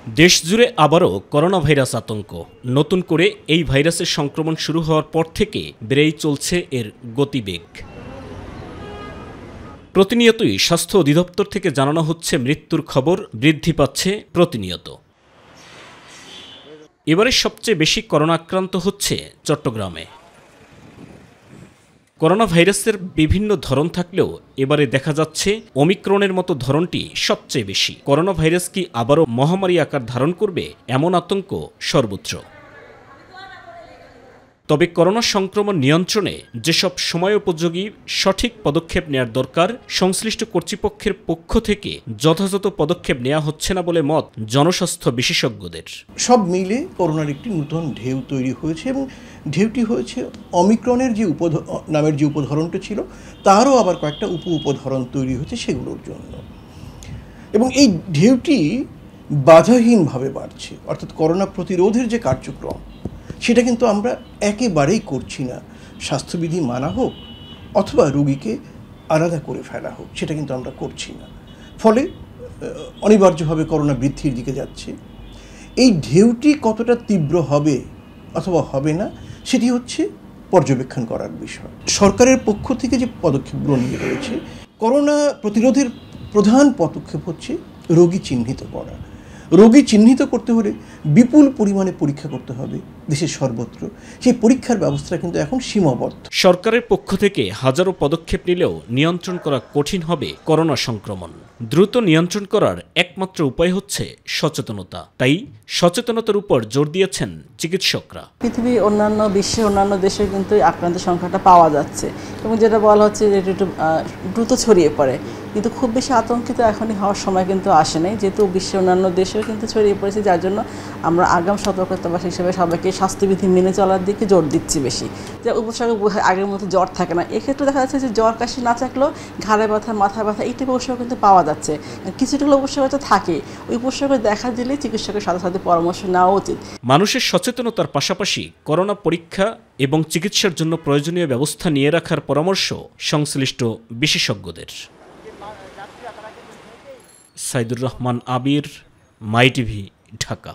দেশজুড়ে আবারও corona virus আতঙ্ক। নতুন করে এই ভাইরাসের সংক্রমণ শুরু হওয়ার পর থেকে বেড়েই চলছে এর গতিবেগ। প্রতিনিয়তই স্বাস্থ্য অধিদপ্তর থেকে জানানো হচ্ছে মৃত্যুর খবর বৃদ্ধি পাচ্ছে প্রতিনিয়ত। এবারে সবচেয়ে বেশি করোনা আক্রান্ত হচ্ছে চট্টগ্রামে। করোনা ভাইরাসের বিভিন্ন ধরন থাকলেও এবারে দেখা যাচ্ছে ওমিক্রনের মতো ধরনটি সবচেয়ে বেশি। করোনা ভাইরাস কি আবারও মহামারী আকার ধারণ করবে, এমন আতঙ্ক সর্বত্র। তবে করোনা সংক্রমণ নিয়ন্ত্রণে যেসব সময়োপযোগী সঠিক পদক্ষেপ নেওয়ার দরকার, সংশ্লিষ্ট কর্তৃপক্ষের পক্ষ থেকে যথাযথ পদক্ষেপ নেওয়া হচ্ছে না বলে মত জনস্বাস্থ্য বিশেষজ্ঞদের। সব মিলে করোনার একটি নতুন ঢেউ তৈরি হয়েছে এবং ঢেউটি হয়েছে অমিক্রনের যে নামের যে উপধরনটা ছিল তারও আবার কয়েকটা উপধরন তৈরি হয়েছে সেগুলোর জন্য। এবং এই ঢেউটি বাধাহীনভাবে বাড়ছে, অর্থাৎ করোনা প্রতিরোধের যে কার্যক্রম সেটা কিন্তু আমরা একেবারেই করছি না। স্বাস্থ্যবিধি মানা হোক অথবা রোগীকে আলাদা করে ফেলা হোক, সেটা কিন্তু আমরা করছি না। ফলে অনিবার্যভাবে করোনা বৃদ্ধির দিকে যাচ্ছে। এই ঢেউটি কতটা তীব্র হবে অথবা হবে না সেটি হচ্ছে পর্যবেক্ষণ করার বিষয়। সরকারের পক্ষ থেকে যে পদক্ষেপগুলো নিয়ে রয়েছে, করোনা প্রতিরোধের প্রধান পদক্ষেপ হচ্ছে রোগী চিহ্নিত করা। রোগী চিহ্নিত করতে হলে বিপুল পরিমাণে পরীক্ষা করতে হবে দেশের সর্বত্র। সেই পরীক্ষার ব্যবস্থা কিন্তু এখন সীমাবদ্ধ। সরকারের পক্ষ থেকে হাজারো পদক্ষেপ নিলেও নিয়ন্ত্রণ করা কঠিন হবে করোনা সংক্রমণ। দ্রুত নিয়ন্ত্রণ করার একমাত্র উপায় হচ্ছে সচেতনতা। তাই সচেতনতার উপর জোর দিয়েছেন চিকিৎসকরা। পৃথিবী অন্যান্য বিশ্বের অন্যান্য দেশে কিন্তু আক্রান্তের সংখ্যাটা পাওয়া যাচ্ছে এবং যেটা বলা হচ্ছে যে একটু দ্রুত ছড়িয়ে পড়ে, কিন্তু খুব বেশি আতঙ্কিত এখনই হওয়ার সময় কিন্তু আসে নাই, যেহেতু বিশ্বের অন্যান্য দেশেও কিন্তু ছড়িয়ে পড়েছে। যার জন্য আমরা আগাম সতর্কতা হিসেবে সবাইকে স্বাস্থ্যবিধি মেনে চলার দিকে জোর দিচ্ছি বেশি। যে উপসর্গ আগের মতো জ্বর থাকে না, এক্ষেত্রে দেখা যাচ্ছে যে জ্বর কাশি না থাকলেও ঘাড়ে ব্যথা, মাথা ব্যথা এই টাইপের উপসর্গ কিন্তু পাওয়া যাচ্ছে। কিছুটা উপসর্গ তো থাকে, ওই উপসর্গ দেখা দিলে চিকিৎসকের সাথে সাথে পরামর্শ নেওয়া উচিত। মানুষের সচেতনতার পাশাপাশি করোনা পরীক্ষা এবং চিকিৎসার জন্য প্রয়োজনীয় ব্যবস্থা নিয়ে রাখার পরামর্শ সংশ্লিষ্ট বিশেষজ্ঞদের। সাইদুর রহমান আবির, মাই টিভি, ঢাকা।